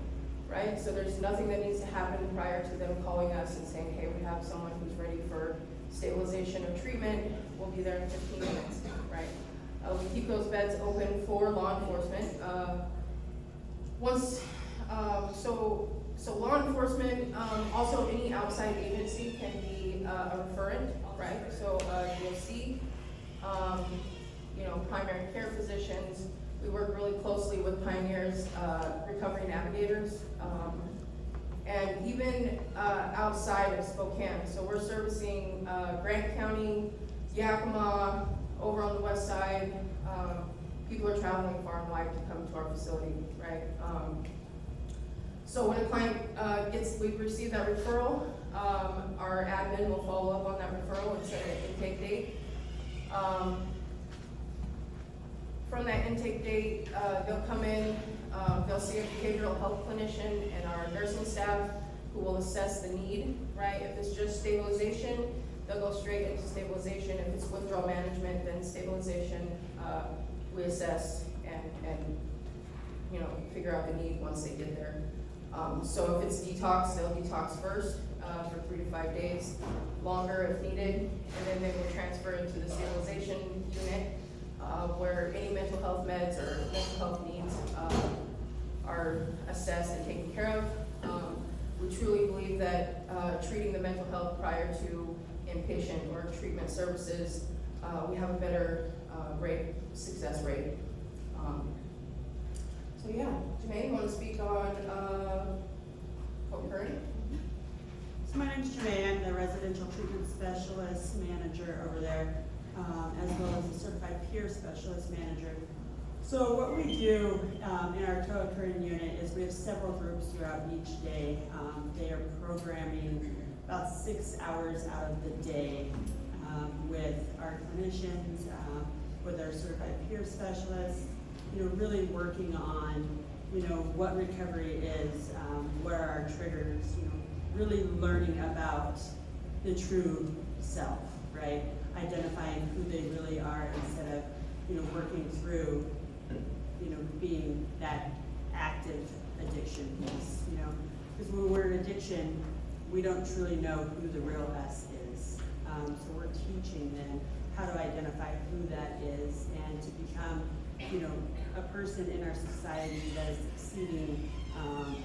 right? So there's nothing that needs to happen prior to them calling us and saying, hey, we have someone who's ready for stabilization or treatment. We'll be there in 15 minutes, right? We keep those beds open for law enforcement. So law enforcement, also any outside agency can be a referent, right? So you'll see primary care physicians. We work really closely with Pioneers, recovery navigators, and even outside of Spokane. So we're servicing Grant County, Yakima, over on the west side. People are traveling far and wide to come to our facility, right? So when a client we've received that referral, our admin will follow up on that referral and set an intake date. From that intake date, they'll come in, they'll see a behavioral health clinician and our nursing staff who will assess the need, right? If it's just stabilization, they'll go straight into stabilization. If it's withdrawal management, then stabilization, we assess and figure out the need once they get there. So if it's detox, they'll detox first for 3 to 5 days, longer if needed, and then they will transfer into the stabilization unit where any mental health meds or mental health needs are assessed and taken care of. We truly believe that treating the mental health prior to inpatient or treatment services, we have a better success rate. So yeah, Jermaine, you want to speak on co-occurring? So my name's Jermaine, I'm the residential treatment specialist manager over there, as well as the certified peer specialist manager. So what we do in our co-occurring unit is we have several groups throughout each day. They are programming about 6 hours out of the day with our clinicians, with our certified peer specialists, really working on, what recovery is, what are our triggers, really learning about the true self, right? Identifying who they really are instead of, working through, being that active addiction piece, because when we're in addiction, we don't truly know who the real us is. So we're teaching them how to identify who that is and to become, a person in our society that is succeeding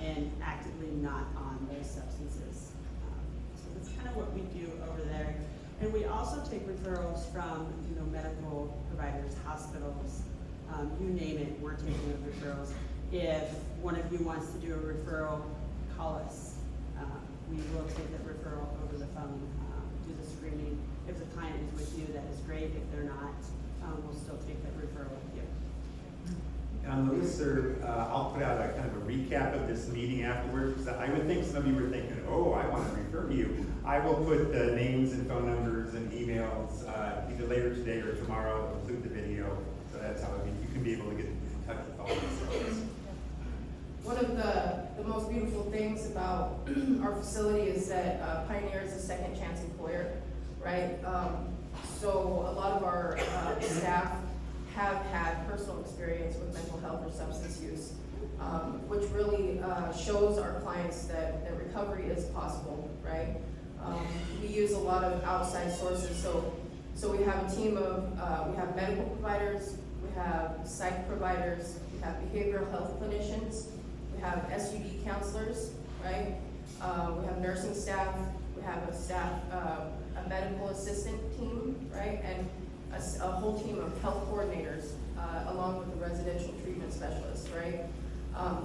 and actively not on those substances. So that's kind of what we do over there. And we also take referrals from, medical providers, hospitals, you name it, we're taking the referrals. If one of you wants to do a referral, call us. We will take that referral over the phone, do the screening. If the client is with you, that is great. If they're not, we'll still take that referral with you. On the listserv, I'll put out a kind of a recap of this meeting afterwards, because I would think some of you were thinking, oh, I want to refer to you. I will put the names and phone numbers and emails either later today or tomorrow. I'll include the video, so that's how you can be able to get in touch with all these folks. One of the most beautiful things about our facility is that Pioneer is a second chance employer, right? So a lot of our staff have had personal experience with mental health or substance use, which really shows our clients that recovery is possible, right? We use a lot of outside sources, so we have a team of, we have medical providers, we have psych providers, we have behavioral health clinicians, we have SUD counselors, right? We have nursing staff, we have a medical assistant team, right? And a whole team of health coordinators, along with the residential treatment specialists, right?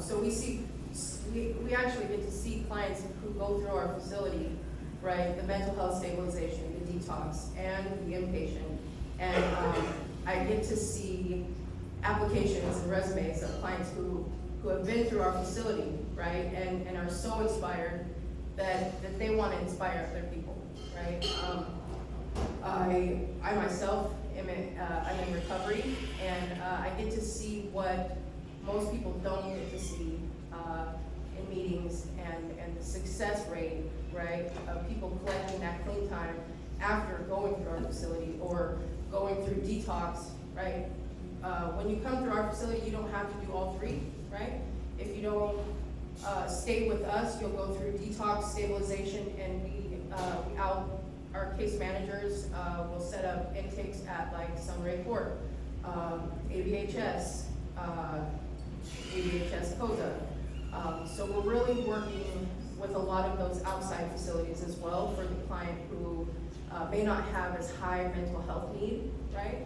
So we actually get to see clients who go through our facility, right? The mental health stabilization, the detox, and the inpatient. And I get to see applications and resumes of clients who have been through our facility, right? And are so inspired that they want to inspire other people, right? I myself I'm in recovery, and I get to see what most people don't get to see in meetings, and the success rate, right, of people collecting that clean time after going through our facility or going through detox, right? When you come through our facility, you don't have to do all three, right? If you don't stay with us, you'll go through detox, stabilization, and our case managers will set up intakes at like Sunray Court, ABHS, COSA. So we're really working with a lot of those outside facilities as well for the client who may not have as high mental health need, right?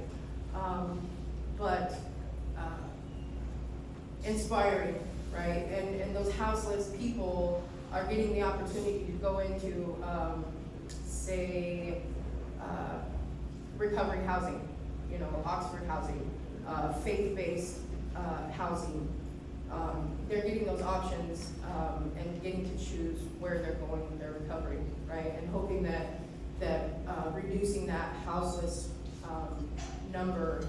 But inspiring, right? And those houseless people are getting the opportunity to go into, say, recovery housing, you know, Oxford housing, faith-based housing. They're getting those options and getting to choose where they're going with their recovery, right? And hoping that reducing that houseless number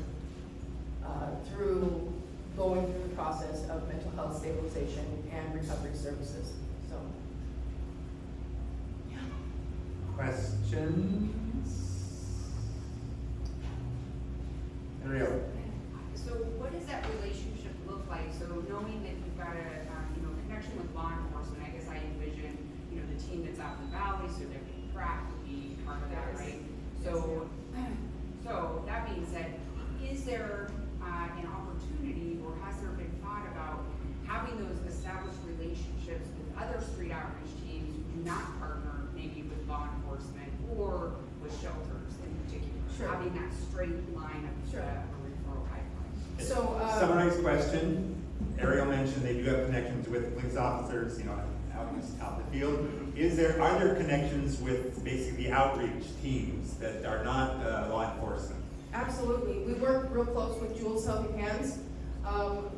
through going through the process of mental health stabilization and recovery services. So, yeah. Questions? Ariel? So what does that relationship look like? So knowing that you've got a, connection with law enforcement, I guess I envision, the team that's out in the valley, so that Pratt would be part of that, right? So that being said, is there an opportunity, or has there been thought about having those established relationships with other street outreach teams who do not partner maybe with law enforcement or with shelters in particular? Sure. Having that straight line of Sure. referral pipeline. So, Summarized question. Ariel mentioned they do have connections with police officers, out in the field. Are there connections with basically outreach teams that are not law enforcement? absolutely. We work real close with Jules Helping Hands.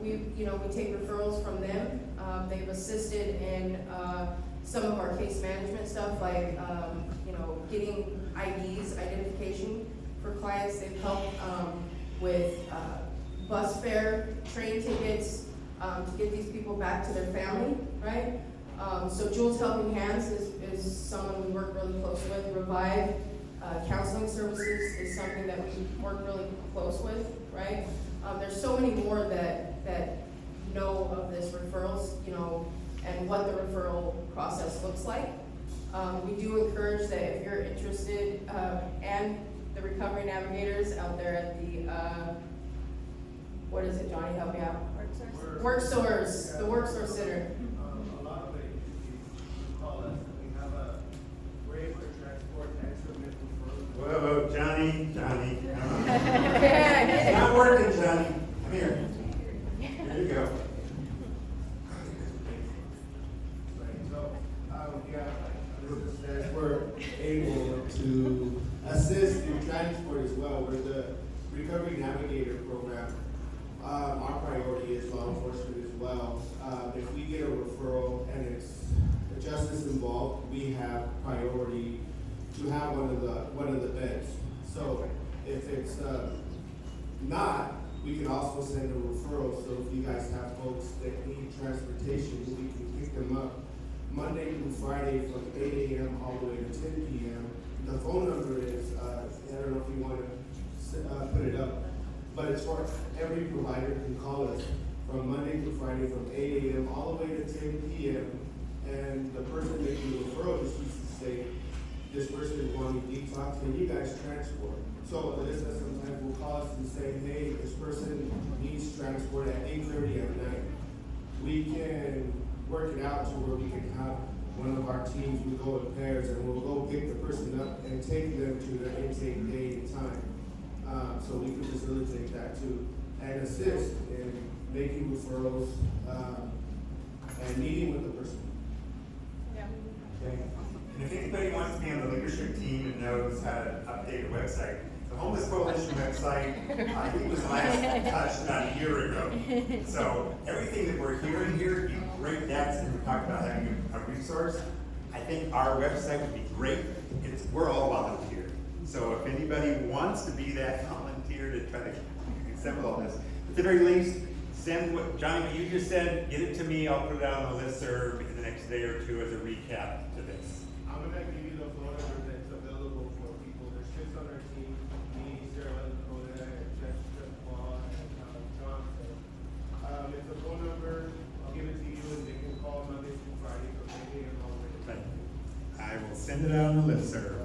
We take referrals from them. They've assisted in some of our case management stuff, like, getting IDs, identification for clients. They've helped with bus fare, train tickets, to get these people back to their family, right? So Jules Helping Hands is someone we work really close with. Revive Counseling Services is something that we work really close with, right? There's so many more that know of this referrals, and what the referral process looks like. We do encourage that if you're interested, and the recovery navigators out there at the, what is it, Johnny, help me out? WorkSource, the WorkSource Center. A lot of agencies call us, and we have a way for transport and submit referrals. Whoa, Johnny, come on. It's not working, Johnny. Come here. Here you go. We're able to assist in transport as well. We're the Recovery Navigator program. Our priority is law enforcement as well. If we get a referral and it's justice involved, we have priority to have one of the beds. So if it's not, we can also send a referral. So if you guys have folks that need transportation, we can pick them up Monday through Friday from 8 a.m. all the way to 10 p.m. The phone number is, I don't know if you want to put it up, but it's for every provider can call us from Monday through Friday from 8 a.m. all the way to 10 p.m. And the person making the referral just needs to say, this person is wanting detox, can you guys transport? So Alyssa sometimes will call us and say, hey, this person needs transport at 8:30 at night. We can work it out to where we can have one of our teams, we go in pairs and we'll go pick the person up and take them to their intake day and time. So we can facilitate that too and assist in making referrals and meeting with the person. Yeah. Okay. And if anybody wants to be on the leadership team and knows how to update a website, the Homeless Coalition website, I think was last touched about a year ago. So everything that we're hearing here, you great depths, and we talked about having a resource. I think our website would be great. We're all volunteer. So if anybody wants to be that volunteer to try to assemble all this, at the very least, send what Johnny, what you just said, get it to me, I'll put it out on the listserv in the next day or two as a recap to this. I'm gonna give you the phone number that's available for people. There's 6 on our team, me, Sarah, Dakota, Jessica, Paul, and John. It's a phone number, I'll give it to you, and they can call Monday through Friday from 8 a.m. all the way to 10. I will send it out on the listserv.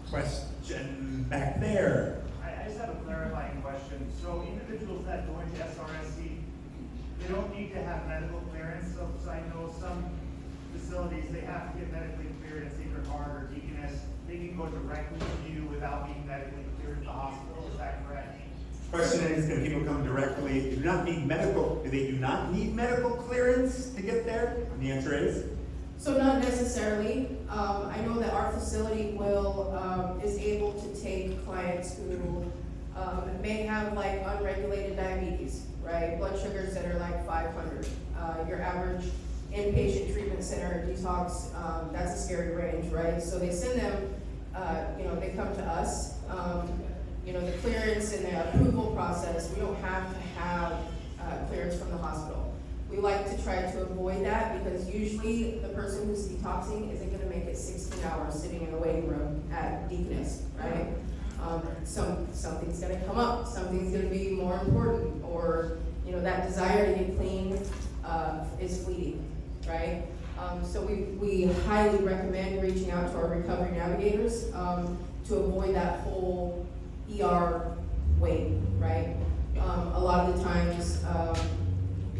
Question back there. I just have a clarifying question. So individuals that go into SRSC, they don't need to have medical clearance. So I know some facilities, they have to get medically cleared at Sacred Heart or Deaconess. They can go directly to you without being medically cleared at the hospital, is that correct? Question is, can people come directly, do they do not need medical clearance to get there? And the answer is? So not necessarily. I know that our facility is able to take clients who may have like unregulated diabetes, right? Blood sugars that are like 500. Your average inpatient treatment center detox, that's a scary range, right? So they send them, they come to us. The clearance and the approval process, we don't have to have clearance from the hospital. We like to try to avoid that because usually the person who's detoxing isn't going to make it 16 hours sitting in a waiting room at Deaconess, right? Something's going to come up, something's going to be more important, or that desire to get clean is fleeting, right? So we highly recommend reaching out to our recovery navigators to avoid that whole ER wait, right? A lot of the times,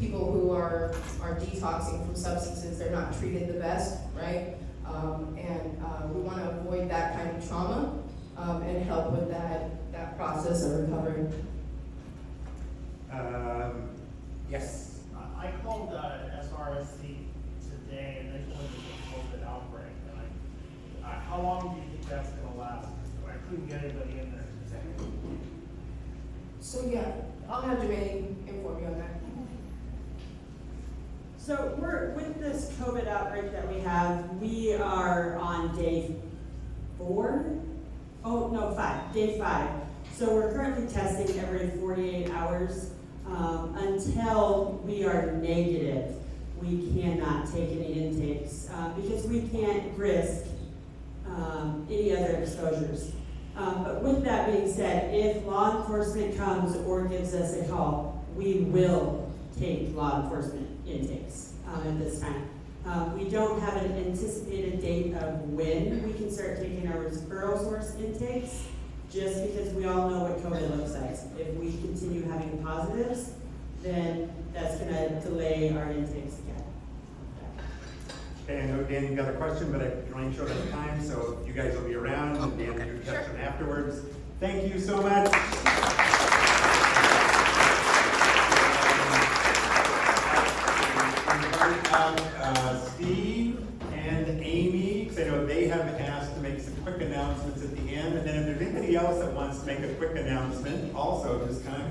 people who are detoxing from substances, they're not treated the best, right? We want to avoid that kind of trauma and help with that process of recovery. Yes. I called SRSC today and they told me the COVID outbreak. And how long do you think that's going to last? I couldn't get anybody in there today. So yeah, I'll have Jermaine inform you on that. So with this COVID outbreak that we are on day 4? Oh, no, 5, day 5. So we're currently testing every 48 hours. Until we are negative, we cannot take any intakes because we can't risk any other exposures. But with that being said, if law enforcement comes or gives us a call, we will take law enforcement intakes at this time. We don't have an anticipated date of when we can start taking our referral source intakes, just because we all know what COVID looks like. If we continue having positives, then that's going to delay our intakes again. Okay, I know Dan, you've got a question, but I'm running short of time, so you guys will be around, and Dan, you can catch them afterwards. Thank you so much. Steve and Amy, because I know they have asked to make some quick announcements at the end, and then if there's anybody else that wants to make a quick announcement, also just kind of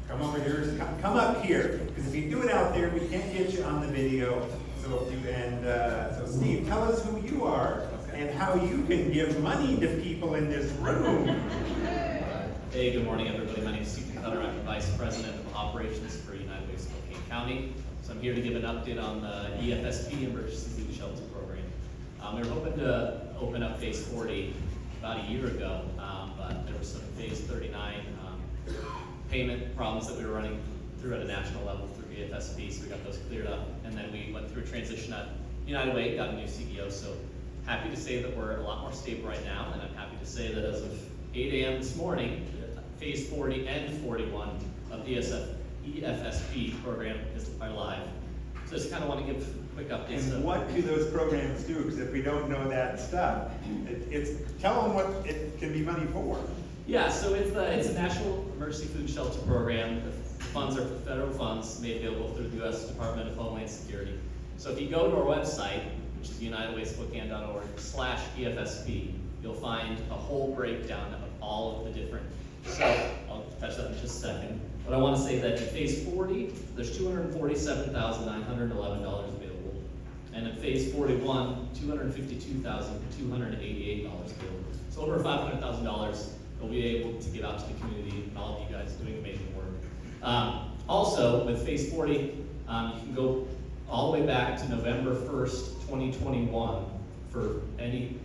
come over here, come up here, because if you do it out there, we can't get you on the video. So Steve, tell us who you are and how you can give money to people in this room. Hey, good morning, everybody. My name is Steve Cutter. I'm the Vice President of Operations for United Way Spokane County. So I'm here to give an update on the EFSP Emergency Food Shelter Program. We were hoping to open up Phase 40 about a year ago, but there was some Phase 39 payment problems that we were running through at a national level through EFSP, so we got those cleared up. And then we went through a transition at United Way, got a new CEO, so happy to say that we're a lot more stable right now, and I'm happy to say that as of 8 a.m. this morning, Phase 40 and 41 of the EFSP program are live. So just kind of want to give quick updates. And what do those programs do? Because if we don't know that stuff, tell them what it can be money for. Yeah, so it's a national emergency food shelter program. The funds are federal funds made available through the U.S. Department of Homeland Security. So if you go to our website, which is unitedwayspokane.org/EFSP, you'll find a whole breakdown of all of the different. So I'll touch that in just a second. But I want to say that in Phase 40, there's $247,911 available. And in Phase 41, $252,288 available. So over $500,000 we'll be able to give out to the community and all of you guys doing amazing work. Also, with Phase 40, you can go all the way back to November 1st, 2021 for any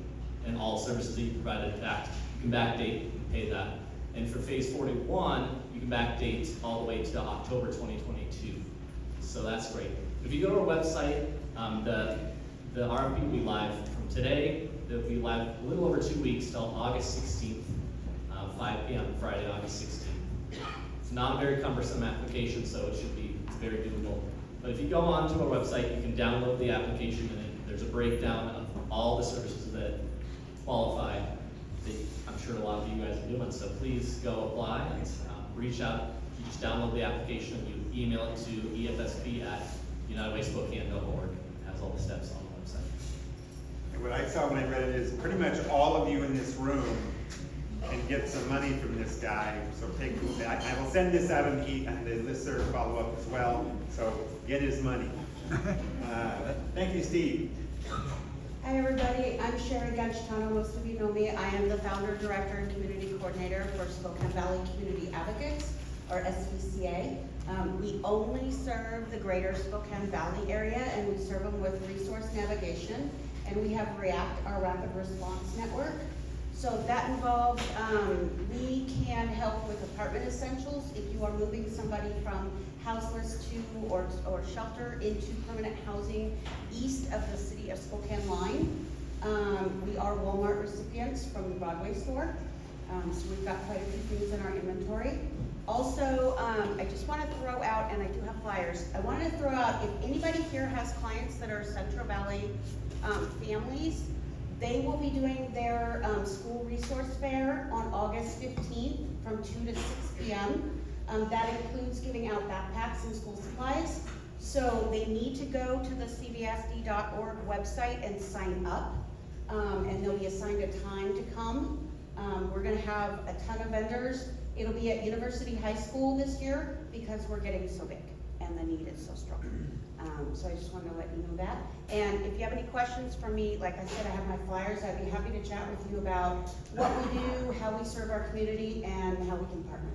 and all services that you provided back. You can backdate and pay that. And for Phase 41, you can backdate all the way to October 2022. So that's great. If you go to our website, the RFP will be live from today. It'll be live a little over 2 weeks till August 16th, 5 p.m. Friday, August 16th. It's not a very cumbersome application, so it's very doable. But if you go onto our website, you can download the application and There's a breakdown of all the services that qualify that I'm sure a lot of you guys are doing, so please go apply and reach out. You just download the application, you email it to efsp@unitedwayspokane.org. It has all the steps on the website. And what I saw when I read it is pretty much all of you in this room can get some money from this guy. So I will send this out on the listserv follow-up as well. So get his money. Thank you, Steve. Hi, everybody. I'm Sherry Ganchitano. Most of you know me. I am the founder, director, and community coordinator for Spokane Valley Community Advocates, or SVCA. We only serve the greater Spokane Valley area, and we serve them with resource navigation. And we have REACT, our Rapid Response Network. So that involves, we can help with apartment essentials if you are moving somebody from houseless to or shelter into permanent housing east of the city of Spokane line. We are Walmart recipients from the Broadway store. So we've got quite a few things in our inventory. Also, I just want to throw out, and I do have flyers, I wanted to throw out, if anybody here has clients that are Central Valley families, they will be doing their school resource fair on August 15th from 2 to 6 p.m. That includes giving out backpacks and school supplies. So they need to go to the cvsd.org website and sign up. And they'll be assigned a time to come. We're gonna have a ton of vendors. It'll be at University High School this year because we're getting so big and the need is so strong. So I just wanted to let you know that. And if you have any questions for me, like I said, I have my flyers. I'd be happy to chat with you about what we do, how we serve our community, and how we can partner.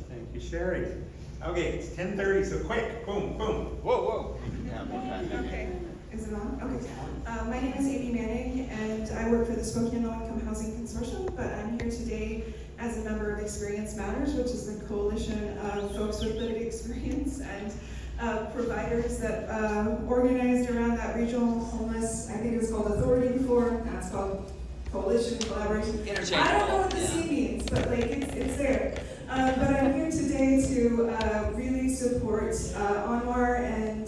Thank you, Sherry. Okay, it's 10:30, so quick, boom, boom. Whoa. Okay, is it on? Okay. My name is Amy Manning, and I work for the Spokane Low Income Housing Consortium, but I'm here today as a member of Experience Matters, which is the coalition of folks with lived experience and providers that organized around that regional homeless, I think it was called Authority before, now it's called Coalition Collaboration. I don't know what the C means, but like it's there. But I'm here today to really support Anwar and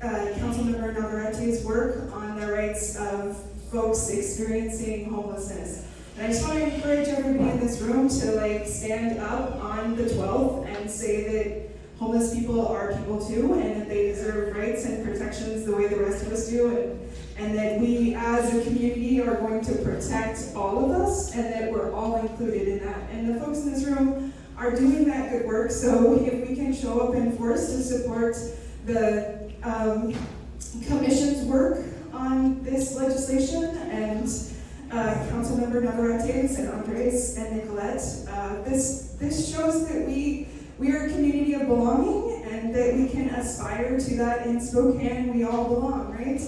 Councilmember Navarrete's work on the rights of folks experiencing homelessness. And I just want to encourage everybody in this room to like stand up on the 12th and say that homeless people are people too, and that they deserve rights and protections the way the rest of us do, and that we as a community are going to protect all of us, and that we're all included in that. And the folks in this room are doing that good work, so if we can show up in force to support the Commission's work on this legislation, and Councilmember Navarrete and Andres and Nicolette, this shows that we are a community of belonging, and that we can aspire to that in Spokane. We all belong, right?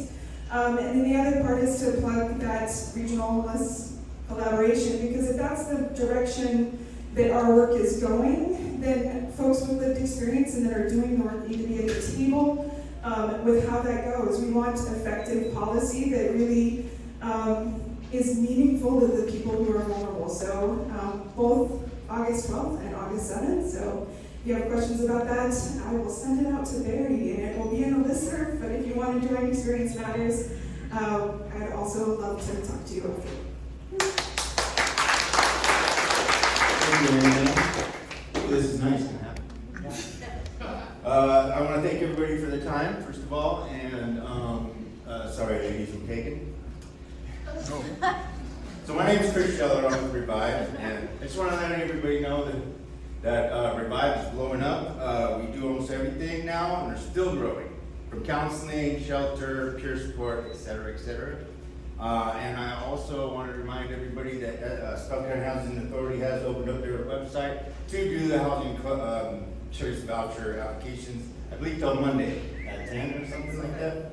And then the other part is to plug that regional homeless collaboration, because if that's the direction that our work is going, then folks with lived experience and that are doing the work need to be at the table with how that goes. We want effective policy that really is meaningful to the people who are vulnerable. So both August 12th and August 7th. So if you have questions about that, I will send it out to Barry, and it will be in the listserv. But if you want to join Experience Matters, I'd also love to talk to you after. This is nice to have. I want to thank everybody for their time, first of all, and sorry, ladies and taken. So my name is Chris Scheller, I'm with Revive, and I just want to let everybody know that Revive is blowing up. We do almost everything now, and they're still growing, from counseling, shelter, peer support, etc., etc. And I also want to remind everybody that Spokane Housing Authority has opened up their website to do the housing choice voucher applications, I believe till Monday at 10 or something like that.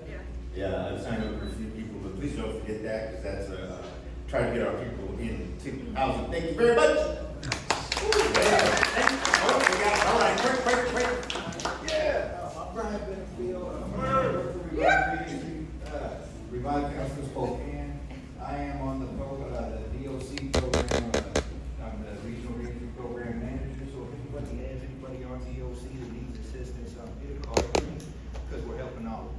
Yeah, I've signed up for a few people, but please don't forget that, because that's trying to get our people into housing. Thank you very much. All right, quick. Yeah, I'm Brian Benfield. Revive Council Spokane. I am on the DOC program. I'm the regional reentry program manager. So if anybody has anybody on DOC that needs assistance, I'm here to call me because we're helping out.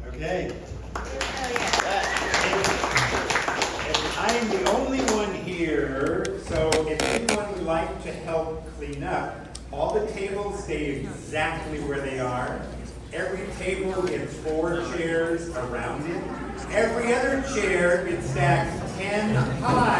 Okay. So if anyone would like to help clean up, all the tables stay exactly where they are. Every table gets 4 chairs around it. Every other chair gets stacked 10 high.